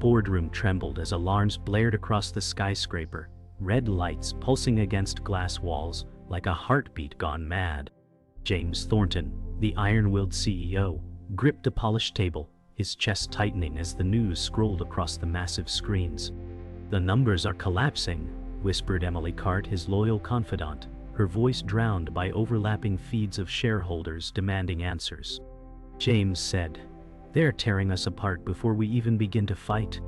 boardroom trembled as alarms blared across the skyscraper, red lights pulsing against glass walls like a heartbeat gone mad. James Thornton, the iron-willed CEO, gripped a polished table, his chest tightening as the news scrolled across the massive screens. "The numbers are collapsing," whispered Emily Cart, his loyal confidant, her voice drowned by overlapping feeds of shareholders demanding answers. James said, "They're tearing us apart before we even begin to fight."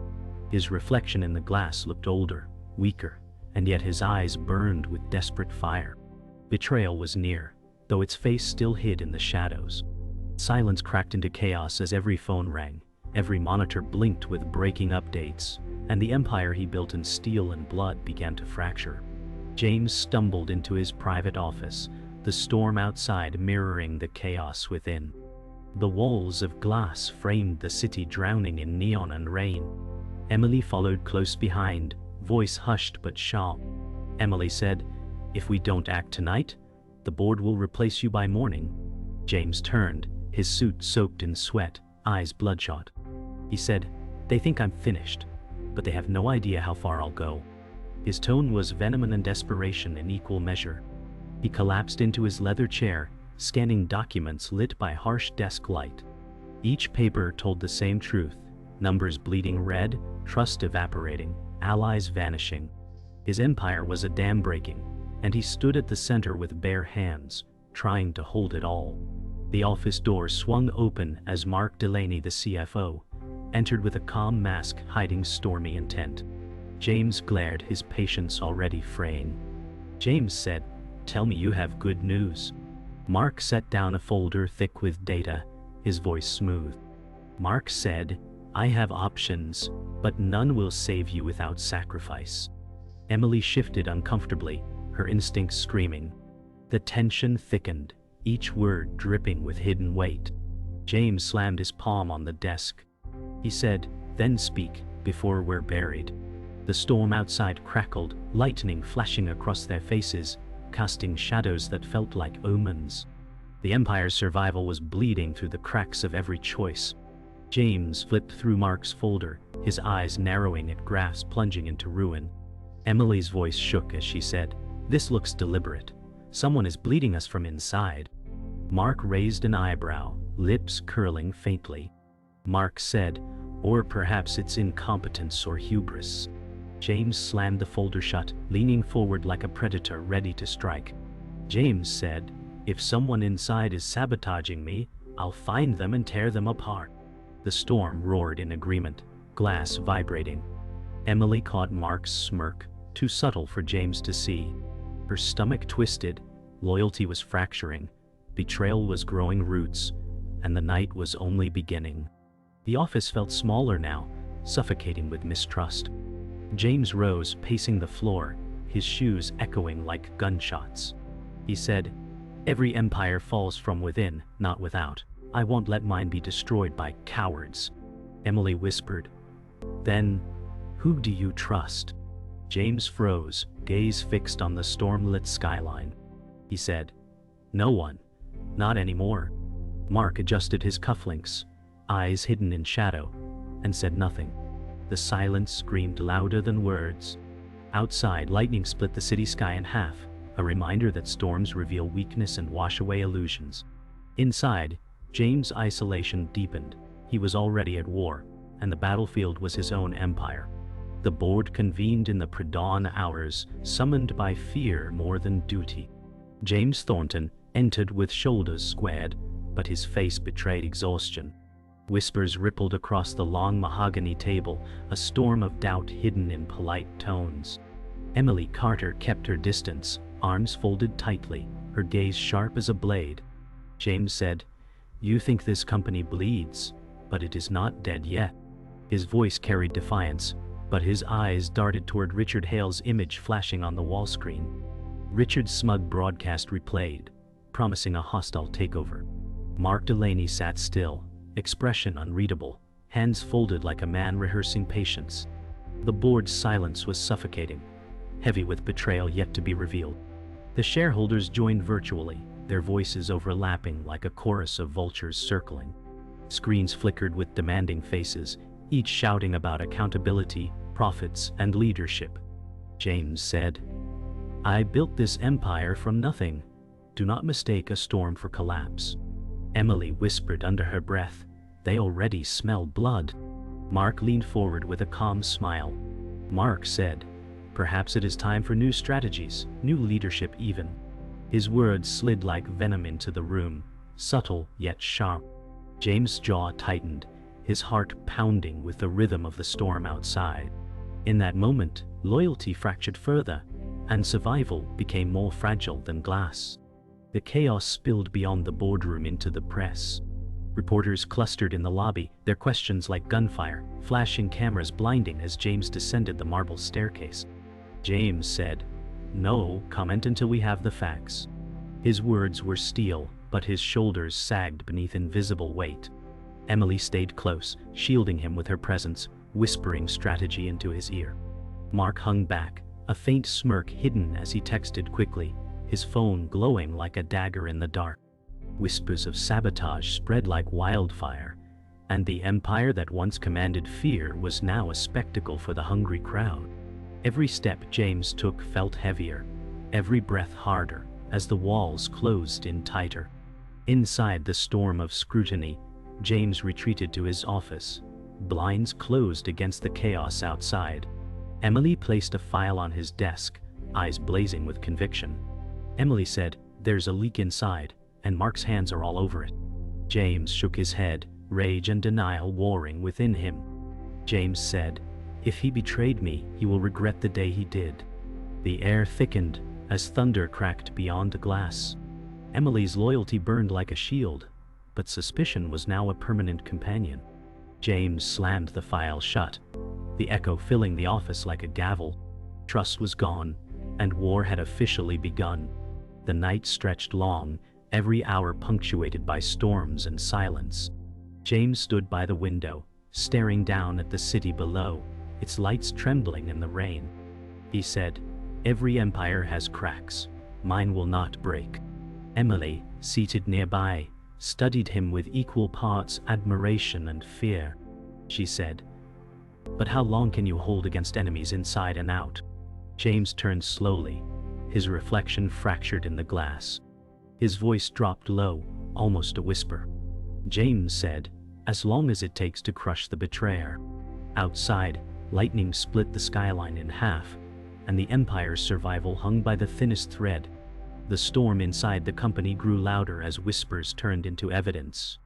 His reflection in the glass looked older, weaker, and yet his eyes burned with desperate fire. Betrayal was near, though its face still hid in the shadows. Silence cracked into chaos as every phone rang, every monitor blinked with breaking updates, and the empire he built in steel and blood began to fracture. James stumbled into his private office, the storm outside mirroring the chaos within. The walls of glass framed the city drowning in neon and rain. Emily followed close behind, voice hushed but sharp. Emily said, "If we don't act tonight, the board will replace you by morning." James turned, his suit soaked in sweat, eyes bloodshot. He said, "They think I'm finished, but they have no idea how far I'll go." His tone was venom and desperation in equal measure. He collapsed into his leather chair, scanning documents lit by harsh desk light. Each paper told the same truth: numbers bleeding red, trust evaporating, allies vanishing. His empire was a dam breaking, and he stood at the center with bare hands, trying to hold it all. The office door swung open as Mark Delaney, the CFO, entered with a calm mask hiding stormy intent. James glared, his patience already fraying. James said, "Tell me you have good news." Mark set down a folder thick with data, his voice smooth. Mark said, "I have options, but none will save you without sacrifice." Emily shifted uncomfortably, her instincts screaming. The tension thickened, each word dripping with hidden weight. James slammed his palm on the desk. He said, "Then speak, before we're buried." The storm outside crackled, lightning flashing across their faces, casting shadows that felt like omens. The Empire's survival was bleeding through the cracks of every choice. James flipped through Mark's folder, his eyes narrowing at graphs plunging into ruin. Emily's voice shook as she said, "This looks deliberate. Someone is bleeding us from inside." Mark raised an eyebrow, lips curling faintly. Mark said, "Or perhaps it's incompetence or hubris." James slammed the folder shut, leaning forward like a predator ready to strike. James said, "If someone inside is sabotaging me, I'll find them and tear them apart." The storm roared in agreement, glass vibrating. Emily caught Mark's smirk, too subtle for James to see. Her stomach twisted, loyalty was fracturing, betrayal was growing roots, and the night was only beginning. The office felt smaller now, suffocating with mistrust. James rose, pacing the floor, his shoes echoing like gunshots. He said, "Every empire falls from within, not without. I won't let mine be destroyed by cowards." Emily whispered, "Then, who do you trust?" James froze, gaze fixed on the storm-lit skyline. He said, "No one. Not anymore." Mark adjusted his cufflinks, eyes hidden in shadow, and said nothing. The silence screamed louder than words. Outside, lightning split the city sky in half, a reminder that storms reveal weakness and wash away illusions. Inside, James' isolation deepened. He was already at war, and the battlefield was his own empire. The board convened in the pre-dawn hours, summoned by fear more than duty. James Thornton entered with shoulders squared, but his face betrayed exhaustion. Whispers rippled across the long mahogany table, a storm of doubt hidden in polite tones. Emily Carter kept her distance, arms folded tightly, her gaze sharp as a blade. James said, "You think this company bleeds, but it is not dead yet." His voice carried defiance, but his eyes darted toward Richard Hale's image flashing on the wall screen. Richard's smug broadcast replayed, promising a hostile takeover. Mark Delaney sat still, expression unreadable, hands folded like a man rehearsing patience. The board's silence was suffocating, heavy with betrayal yet to be revealed. The shareholders joined virtually, their voices overlapping like a chorus of vultures circling. Screens flickered with demanding faces, each shouting about accountability, profits, and leadership. James said, "I built this empire from nothing. Do not mistake a storm for collapse." Emily whispered under her breath, "They already smell blood." Mark leaned forward with a calm smile. Mark said, "Perhaps it is time for new strategies, new leadership even." His words slid like venom into the room, subtle yet sharp. James' jaw tightened, his heart pounding with the rhythm of the storm outside. In that moment, loyalty fractured further, and survival became more fragile than glass. The chaos spilled beyond the boardroom into the press. Reporters clustered in the lobby, their questions like gunfire, flashing cameras blinding as James descended the marble staircase. James said, "No comment until we have the facts." His words were steel, but his shoulders sagged beneath invisible weight. Emily stayed close, shielding him with her presence, whispering strategy into his ear. Mark hung back, a faint smirk hidden as he texted quickly, his phone glowing like a dagger in the dark. Whispers of sabotage spread like wildfire, and the empire that once commanded fear was now a spectacle for the hungry crowd. Every step James took felt heavier, every breath harder, as the walls closed in tighter. Inside the storm of scrutiny, James retreated to his office, blinds closed against the chaos outside. Emily placed a file on his desk, eyes blazing with conviction. Emily said, "There's a leak inside, and Mark's hands are all over it." James shook his head, rage and denial warring within him. James said, "If he betrayed me, he will regret the day he did." The air thickened as thunder cracked beyond the glass. Emily's loyalty burned like a shield, but suspicion was now a permanent companion. James slammed the file shut, the echo filling the office like a gavel. Trust was gone, and war had officially begun. The night stretched long, every hour punctuated by storms and silence. James stood by the window, staring down at the city below, its lights trembling in the rain. He said, "Every empire has cracks. Mine will not break." Emily, seated nearby, studied him with equal parts admiration and fear. She said, "But how long can you hold against enemies inside and out?" James turned slowly, his reflection fractured in the glass. His voice dropped low, almost a whisper. James said, "As long as it takes to crush the betrayer." Outside, lightning split the skyline in half, and the Empire's survival hung by the thinnest thread. The storm inside the company grew louder as whispers turned into evidence.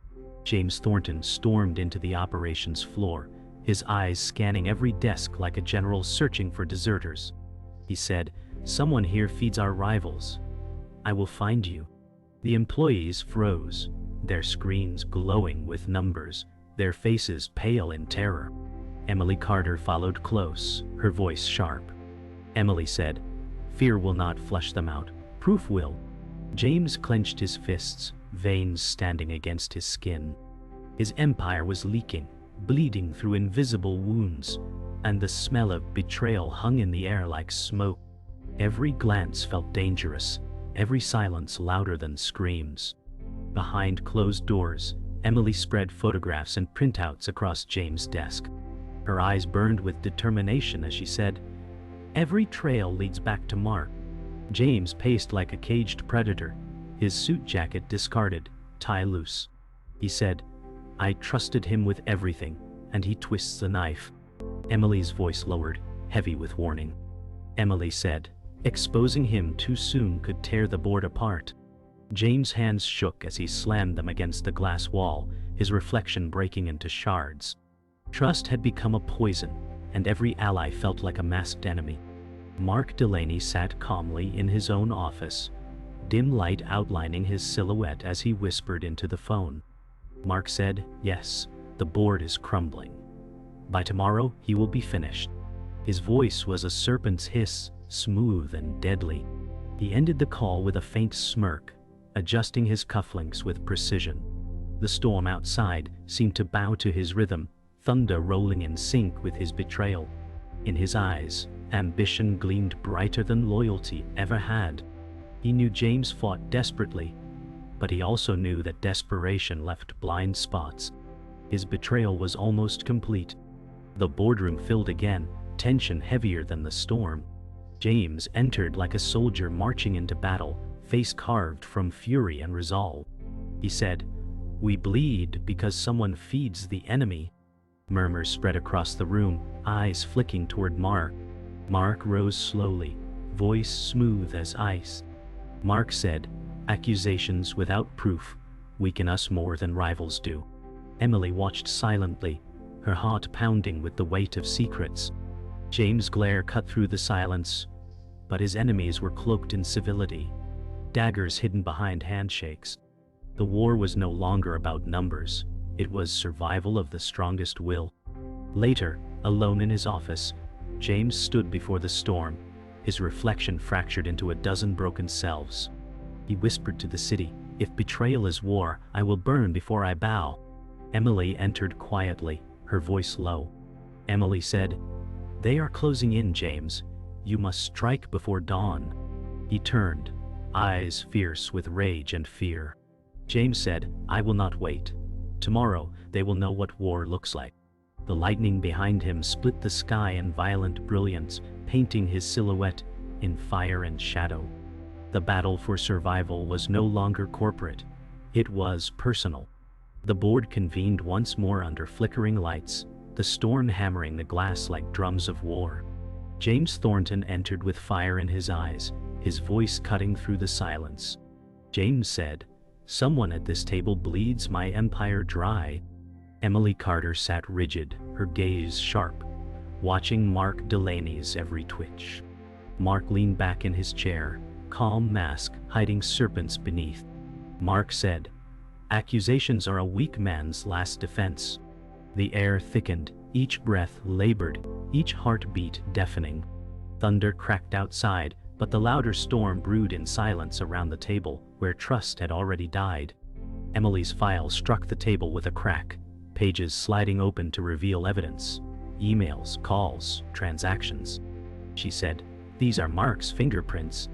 James Thornton stormed into the operations floor, his eyes scanning every desk like a general searching for deserters. He said, "Someone here feeds our rivals. I will find you." The employees froze, their screens glowing with numbers, their faces pale in terror. Emily Carter followed close, her voice sharp. Emily said, "Fear will not flush them out. Proof will." James clenched his fists, veins standing against his skin. His empire was leaking, bleeding through invisible wounds, and the smell of betrayal hung in the air like smoke. Every glance felt dangerous, every silence louder than screams. Behind closed doors, Emily spread photographs and printouts across James' desk. Her eyes burned with determination as she said, "Every trail leads back to Mark." James paced like a caged predator, his suit jacket discarded, tie loose. He said, "I trusted him with everything, and he twists the knife." Emily's voice lowered, heavy with warning. Emily said, "Exposing him too soon could tear the board apart." James' hands shook as he slammed them against the glass wall, his reflection breaking into shards. Trust had become a poison, and every ally felt like a masked enemy. Mark Delaney sat calmly in his own office, dim light outlining his silhouette as he whispered into the phone. Mark said, "Yes, the board is crumbling. By tomorrow, he will be finished." His voice was a serpent's hiss, smooth and deadly. He ended the call with a faint smirk, adjusting his cufflinks with precision. The storm outside seemed to bow to his rhythm, thunder rolling in sync with his betrayal. In his eyes, ambition gleamed brighter than loyalty ever had. He knew James fought desperately, but he also knew that desperation left blind spots. His betrayal was almost complete, The boardroom filled again, tension heavier than the storm. James entered like a soldier marching into battle, face carved from fury and resolve. He said, "We bleed because someone feeds the enemy." Murmurs spread across the room, eyes flicking toward Mark. Mark rose slowly, voice smooth as ice. Mark said, "Accusations without proof weaken us more than rivals do." Emily watched silently, her heart pounding with the weight of secrets. James' glare cut through the silence, but his enemies were cloaked in civility, daggers hidden behind handshakes. The war was no longer about numbers, it was survival of the strongest will. Later, alone in his office, James stood before the storm, his reflection fractured into a dozen broken selves. He whispered to the city, "If betrayal is war, I will burn before I bow." Emily entered quietly, her voice low. Emily said, "They are closing in, James. You must strike before dawn." He turned, eyes fierce with rage and fear. James said, "I will not wait. Tomorrow, they will know what war looks like." The lightning behind him split the sky in violent brilliance, painting his silhouette in fire and shadow. The battle for survival was no longer corporate. It was personal. The board convened once more under flickering lights, the storm hammering the glass like drums of war. James Thornton entered with fire in his eyes, his voice cutting through the silence. James said, "Someone at this table bleeds my empire dry." Emily Carter sat rigid, her gaze sharp, watching Mark Delaney's every twitch. Mark leaned back in his chair, calm mask hiding serpents beneath. Mark said, "Accusations are a weak man's last defense." The air thickened, each breath labored, each heartbeat deafening. Thunder cracked outside, but the louder storm brewed in silence around the table, where trust had already died. Emily's file struck the table with a crack, pages sliding open to reveal evidence. Emails, calls, transactions. She said, "These are Mark's fingerprints."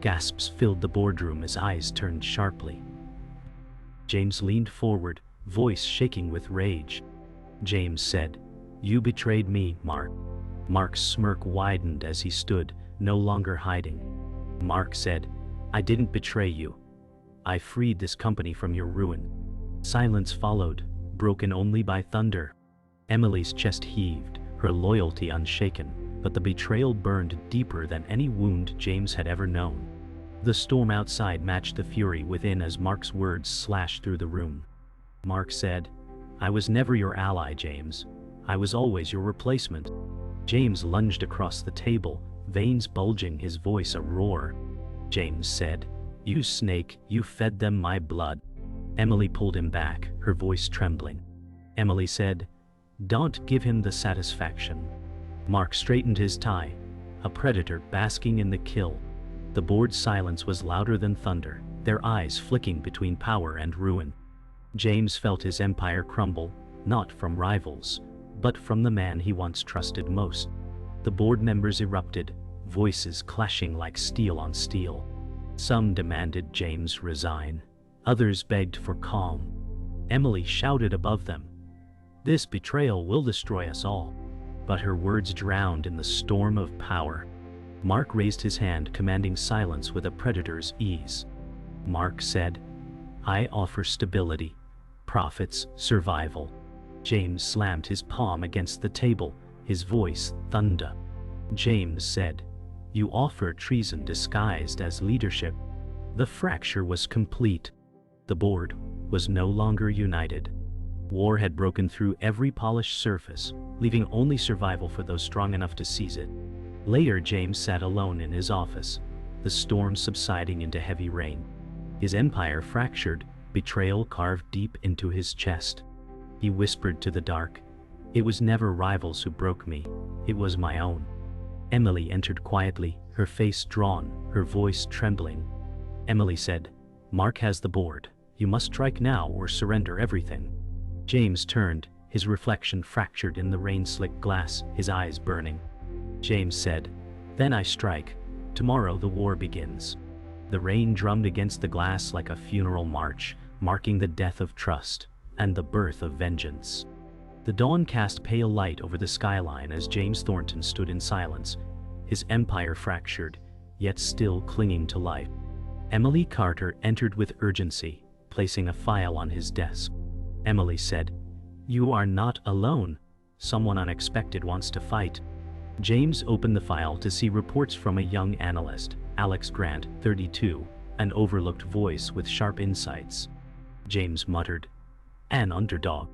Gasps filled the boardroom as eyes turned sharply. James leaned forward, voice shaking with rage. James said, "You betrayed me, Mark." Mark's smirk widened as he stood, no longer hiding. Mark said, "I didn't betray you. I freed this company from your ruin." Silence followed, broken only by thunder. Emily's chest heaved, her loyalty unshaken, but the betrayal burned deeper than any wound James had ever known. The storm outside matched the fury within as Mark's words slashed through the room. Mark said, "I was never your ally, James. I was always your replacement." James lunged across the table, veins bulging, his voice a roar. James said, "You snake, you fed them my blood." Emily pulled him back, her voice trembling. Emily said, "Don't give him the satisfaction." Mark straightened his tie, a predator basking in the kill. The board's silence was louder than thunder, their eyes flicking between power and ruin. James felt his empire crumble, not from rivals, but from the man he once trusted most. The board members erupted, voices clashing like steel on steel. Some demanded James resign. Others begged for calm. Emily shouted above them, "This betrayal will destroy us all." But her words drowned in the storm of power. Mark raised his hand, commanding silence with a predator's ease. Mark said, "I offer stability, profits, survival." James slammed his palm against the table, his voice thunder. James said, "You offer treason disguised as leadership." The fracture was complete. The board was no longer united. War had broken through every polished surface, leaving only survival for those strong enough to seize it. Later, James sat alone in his office, the storm subsiding into heavy rain. His empire fractured, betrayal carved deep into his chest. He whispered to the dark, "It was never rivals who broke me, it was my own." Emily entered quietly, her face drawn, her voice trembling. Emily said, "Mark has the board. You must strike now or surrender everything." James turned, his reflection fractured in the rain-slick glass, his eyes burning. James said, "Then I strike. Tomorrow the war begins." The rain drummed against the glass like a funeral march, marking the death of trust and the birth of vengeance. The dawn cast pale light over the skyline as James Thornton stood in silence, his empire fractured, yet still clinging to life. Emily Carter entered with urgency, placing a file on his desk. Emily said, "You are not alone. Someone unexpected wants to fight." James opened the file to see reports from a young analyst, Alex Grant, 32, an overlooked voice with sharp insights. James muttered, "An underdog."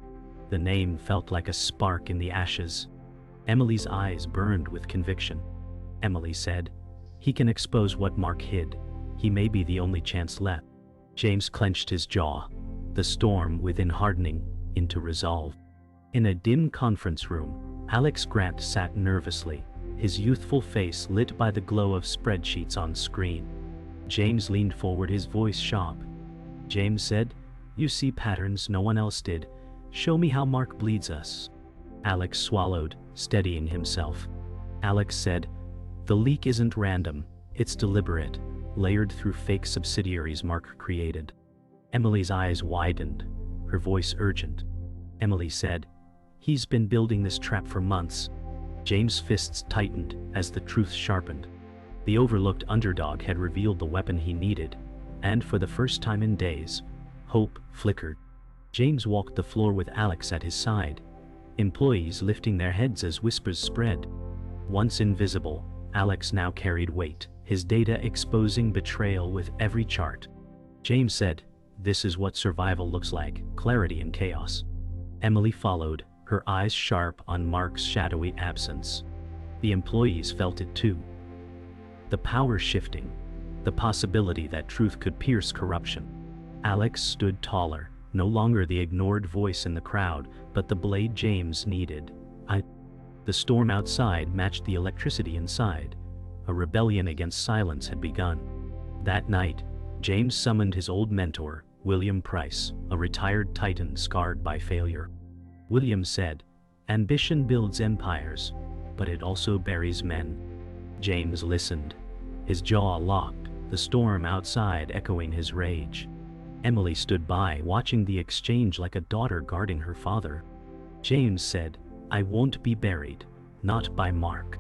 The name felt like a spark in the ashes. Emily's eyes burned with conviction. Emily said, "He can expose what Mark hid. He may be the only chance left." James clenched his jaw, the storm within hardening into resolve. In a dim conference room, Alex Grant sat nervously, his youthful face lit by the glow of spreadsheets on screen. James leaned forward, his voice sharp. James said, "You see patterns no one else did. Show me how Mark bleeds us." Alex swallowed, steadying himself. Alex said, "The leak isn't random, it's deliberate, layered through fake subsidiaries Mark created." Emily's eyes widened, her voice urgent. Emily said, "He's been building this trap for months." James' fists tightened as the truth sharpened. The overlooked underdog had revealed the weapon he needed, and for the first time in days, hope flickered. James walked the floor with Alex at his side, employees lifting their heads as whispers spread. Once invisible, Alex now carried weight, his data exposing betrayal with every chart. James said, "This is what survival looks like, clarity in chaos." Emily followed, her eyes sharp on Mark's shadowy absence. The employees felt it too. The power shifting, the possibility that truth could pierce corruption. Alex stood taller, no longer the ignored voice in the crowd, but the blade James needed. The storm outside matched the electricity inside. A rebellion against silence had begun. That night, James summoned his old mentor, William Price, a retired titan scarred by failure. William said, "Ambition builds empires, but it also buries men." James listened, his jaw locked, the storm outside echoing his rage. Emily stood by, watching the exchange like a daughter guarding her father. James said, "I won't be buried, not by Mark."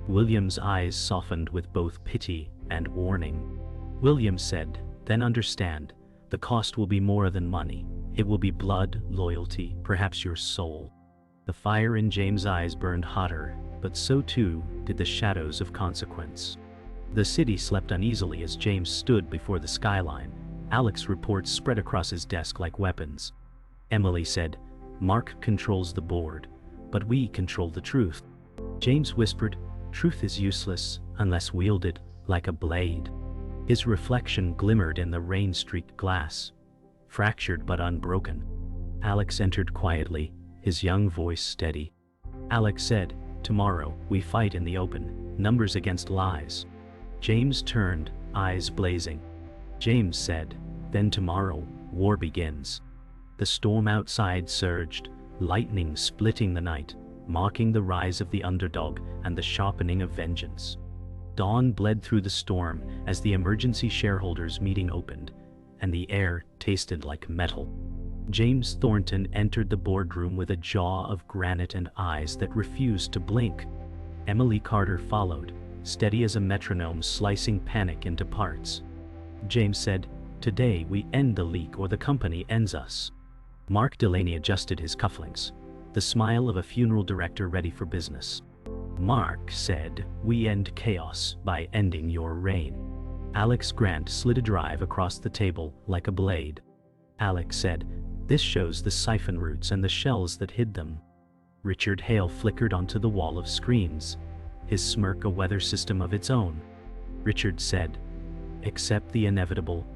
William's eyes softened with both pity and warning. William said, "Then understand, the cost will be more than money. It will be blood, loyalty, perhaps your soul." The fire in James' eyes burned hotter, but so too did the shadows of consequence. The city slept uneasily as James stood before the skyline. Alex's reports spread across his desk like weapons. Emily said, "Mark controls the board, but we control the truth." James whispered, "Truth is useless unless wielded like a blade." His reflection glimmered in the rain-streaked glass, fractured but unbroken. Alex entered quietly, his young voice steady. Alex said, "Tomorrow, we fight in the open, numbers against lies." James turned, eyes blazing. James said, "Then tomorrow, war begins." The storm outside surged, lightning splitting the night, marking the rise of the underdog and the sharpening of vengeance. Dawn bled through the storm as the emergency shareholders meeting opened, and the air tasted like metal. James Thornton entered the boardroom with a jaw of granite and eyes that refused to blink. Emily Carter followed, steady as a metronome slicing panic into parts. James said, "Today we end the leak or the company ends us." Mark Delaney adjusted his cufflinks, the smile of a funeral director ready for business. Mark said, "We end chaos by ending your reign." Alex Grant slid a drive across the table like a blade. Alex said, "This shows the siphon roots and the shells that hid them." Richard Hale flickered onto the wall of screens, his smirk a weather system of its own. Richard said, "Accept the inevitable,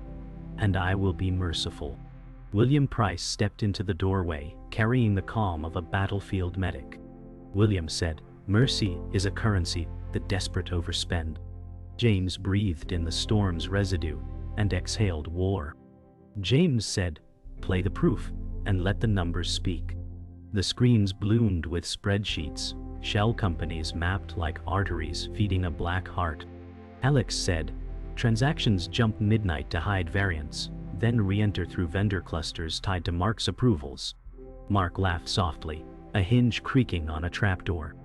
and I will be merciful." William Price stepped into the doorway, carrying the calm of a battlefield medic. William said, "Mercy is a currency the desperate overspend." James breathed in the storm's residue and exhaled war. James said, "Play the proof and let the numbers speak." The screens bloomed with spreadsheets, shell companies mapped like arteries feeding a black heart. Alex said, "Transactions jump midnight to hide variance, then re-enter through vendor clusters tied to Mark's approvals." Mark laughed softly, a hinge creaking on a trapdoor.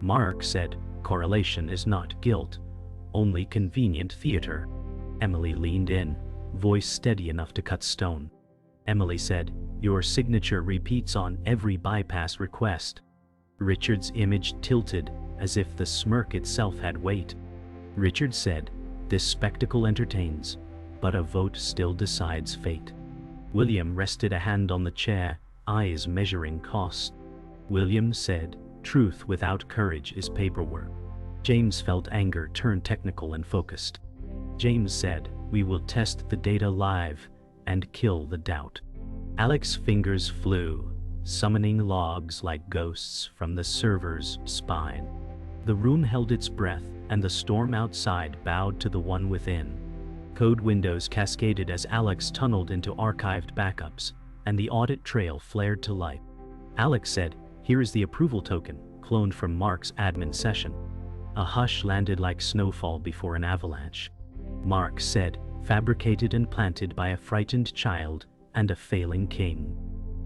Mark said, "Correlation is not guilt, only convenient theater." Emily leaned in, voice steady enough to cut stone. Emily said, "Your signature repeats on every bypass request." Richard's image tilted, as if the smirk itself had weight. Richard said, "This spectacle entertains, but a vote still decides fate." William rested a hand on the chair, eyes measuring cost. William said, "Truth without courage is paperwork." James felt anger turn technical and focused. James said, "We will test the data live and kill the doubt." Alex's fingers flew, summoning logs like ghosts from the server's spine. The room held its breath, and the storm outside bowed to the one within. Code windows cascaded as Alex tunneled into archived backups, and the audit trail flared to life. Alex said, "Here is the approval token, cloned from Mark's admin session." A hush landed like snowfall before an avalanche. Mark said, "Fabricated and planted by a frightened child and a failing king."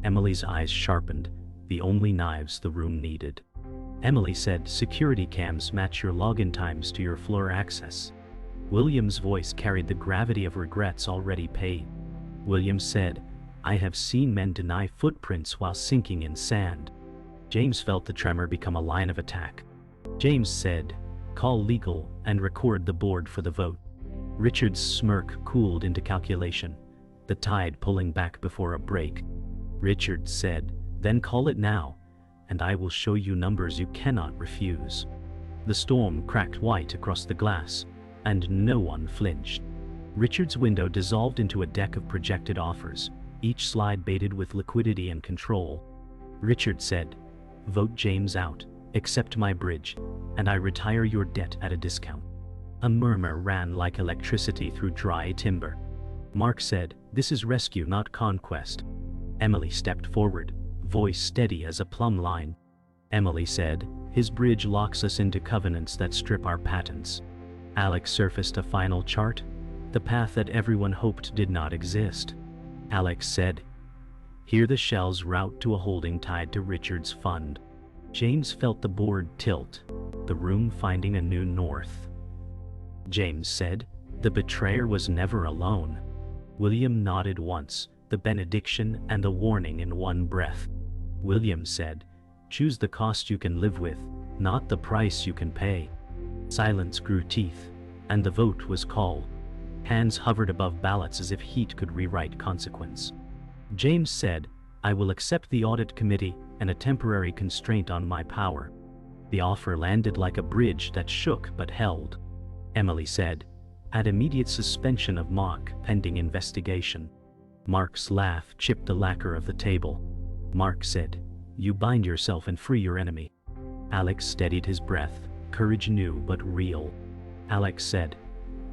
Emily's eyes sharpened, the only knives the room needed. Emily said, "Security cams match your login times to your floor access." William's voice carried the gravity of regrets already paid. William said, "I have seen men deny footprints while sinking in sand." James felt the tremor become a line of attack. James said, "Call legal and record the board for the vote." Richard's smirk cooled into calculation, the tide pulling back before a break. Richard said, "Then call it now, and I will show you numbers you cannot refuse." The storm cracked white across the glass, and no one flinched. Richard's window dissolved into a deck of projected offers, each slide baited with liquidity and control. Richard said, "Vote James out, accept my bridge, and I retire your debt at a discount." A murmur ran like electricity through dry timber. Mark said, "This is rescue, not conquest." Emily stepped forward, voice steady as a plumb line. Emily said, "His bridge locks us into covenants that strip our patents." Alex surfaced a final chart, the path that everyone hoped did not exist. Alex said, "Here the shell's route to a holding tied to Richard's fund." James felt the board tilt, the room finding a new north. James said, "The betrayer was never alone." William nodded once, the benediction and the warning in one breath. William said, "Choose the cost you can live with, not the price you can pay." Silence grew teeth, and the vote was called. Hands hovered above ballots as if heat could rewrite consequence. James said, "I will accept the audit committee and a temporary constraint on my power." The offer landed like a bridge that shook but held. Emily said, "Add immediate suspension of Mark pending investigation." Mark's laugh chipped the lacquer of the table. Mark said, "You bind yourself and free your enemy." Alex steadied his breath, courage new but real. Alex said,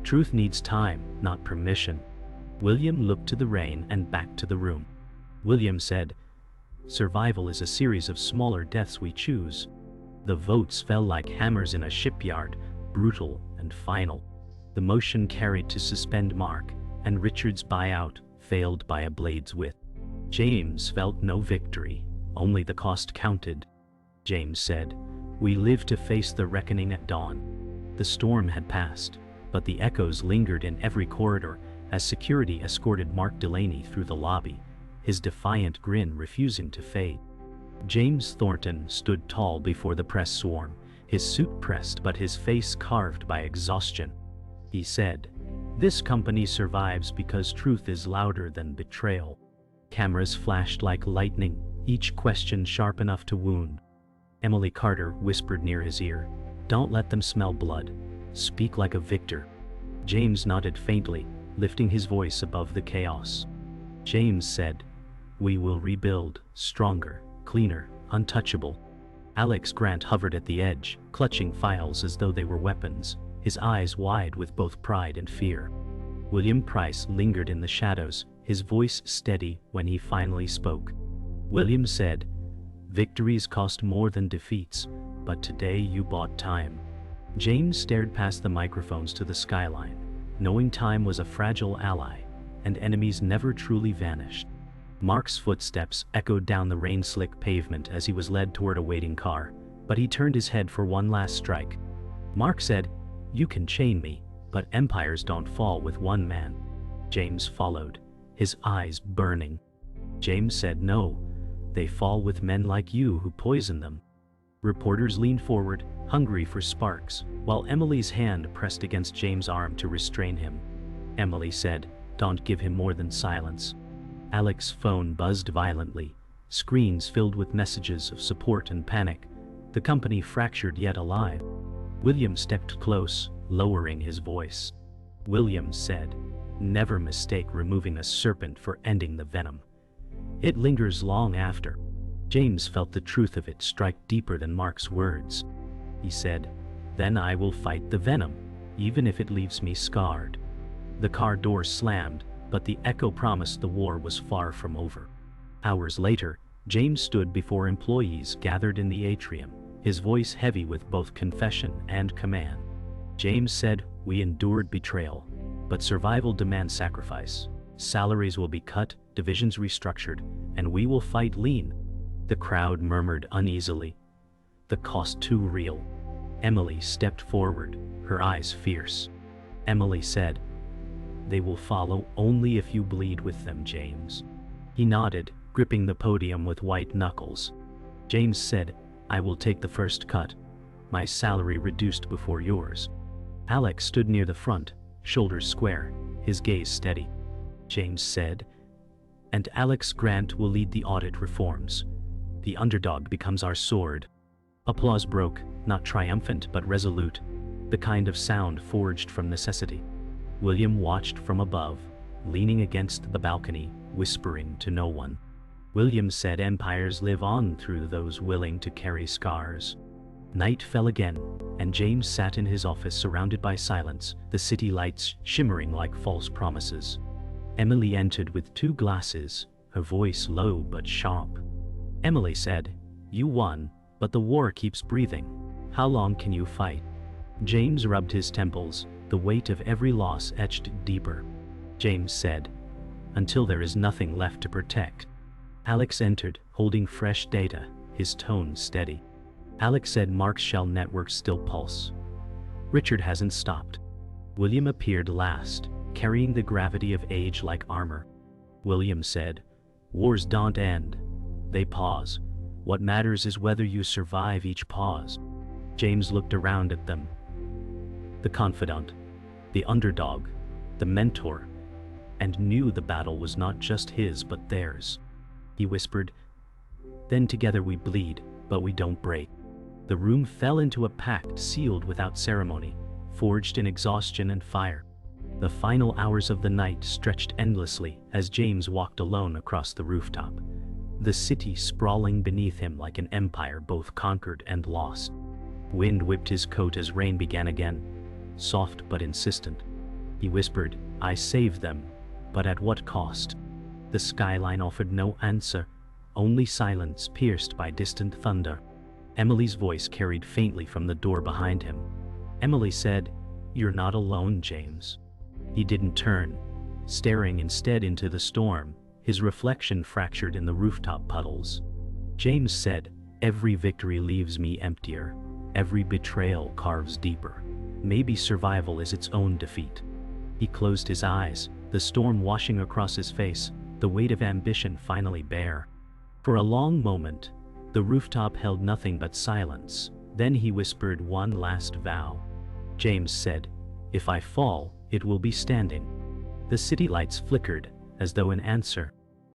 "Truth needs time, not permission." William looked to the rain and back to the room. William said, "Survival is a series of smaller deaths we choose." The votes fell like hammers in a shipyard, brutal and final. The motion carried to suspend Mark, and Richard's buyout failed by a blade's width. James felt no victory, only the cost counted. James said, "We live to face the reckoning at dawn." The storm had passed, but the echoes lingered in every corridor as security escorted Mark Delaney through the lobby, his defiant grin refusing to fade. James Thornton stood tall before the press swarm, his suit pressed but his face carved by exhaustion. He said, "This company survives because truth is louder than betrayal." Cameras flashed like lightning, each question sharp enough to wound. Emily Carter whispered near his ear, "Don't let them smell blood. Speak like a victor." James nodded faintly, lifting his voice above the chaos. James said, "We will rebuild, stronger, cleaner, untouchable." Alex Grant hovered at the edge, clutching files as though they were weapons, his eyes wide with both pride and fear. William Price lingered in the shadows, his voice steady when he finally spoke. William said, "Victories cost more than defeats, but today you bought time." James stared past the microphones to the skyline, knowing time was a fragile ally, and enemies never truly vanished. Mark's footsteps echoed down the rain-slick pavement as he was led toward a waiting car, but he turned his head for one last strike. Mark said, "You can chain me, but empires don't fall with one man." James followed, his eyes burning. James said, "No, they fall with men like you who poison them." Reporters leaned forward, hungry for sparks, while Emily's hand pressed against James' arm to restrain him. Emily said, "Don't give him more than silence." Alex's phone buzzed violently, screens filled with messages of support and panic, the company fractured yet alive. William stepped close, lowering his voice. William said, "Never mistake removing a serpent for ending the venom. It lingers long after." James felt the truth of it strike deeper than Mark's words. He said, "Then I will fight the venom, even if it leaves me scarred." The car door slammed, but the echo promised the war was far from over. Hours later, James stood before employees gathered in the atrium, his voice heavy with both confession and command. James said, "We endured betrayal, but survival demands sacrifice. Salaries will be cut, divisions restructured, and we will fight lean." The crowd murmured uneasily. "The cost too real." Emily stepped forward, her eyes fierce. Emily said, "They will follow only if you bleed with them, James." He nodded, gripping the podium with white knuckles. James said, "I will take the first cut, my salary reduced before yours." Alex stood near the front, shoulders square, his gaze steady. James said, "And Alex Grant will lead the audit reforms. The underdog becomes our sword." Applause broke, not triumphant but resolute, the kind of sound forged from necessity. William watched from above, leaning against the balcony, whispering to no one. William said, "Empires live on through those willing to carry scars." Night fell again, and James sat in his office surrounded by silence, the city lights shimmering like false promises. Emily entered with 2 glasses, her voice low but sharp. Emily said, "You won, but the war keeps breathing. How long can you fight?" James rubbed his temples, the weight of every loss etched deeper. James said, "Until there is nothing left to protect." Alex entered, holding fresh data, his tone steady. Alex said, "Mark's shell networks still pulse. Richard hasn't stopped." William appeared last, carrying the gravity of age like armor. William said, "Wars don't end. They pause. What matters is whether you survive each pause." James looked around at them. The confidant, the underdog, the mentor, and knew the battle was not just his but theirs. He whispered, "Then together we bleed, but we don't break." The room fell into a pact sealed without ceremony, forged in exhaustion and fire. The final hours of the night stretched endlessly as James walked alone across the rooftop, the city sprawling beneath him like an empire both conquered and lost. Wind whipped his coat as rain began again, soft but insistent. He whispered, "I saved them, but at what cost?" The skyline offered no answer, only silence pierced by distant thunder. Emily's voice carried faintly from the door behind him. Emily said, "You're not alone, James." He didn't turn, staring instead into the storm, his reflection fractured in the rooftop puddles. James said, "Every victory leaves me emptier. Every betrayal carves deeper. Maybe survival is its own defeat." He closed his eyes, the storm washing across his face, the weight of ambition finally bare. For a long moment, the rooftop held nothing but silence. Then he whispered one last vow. James said, "If I fall, it will be standing." The city lights flickered, as though in answer.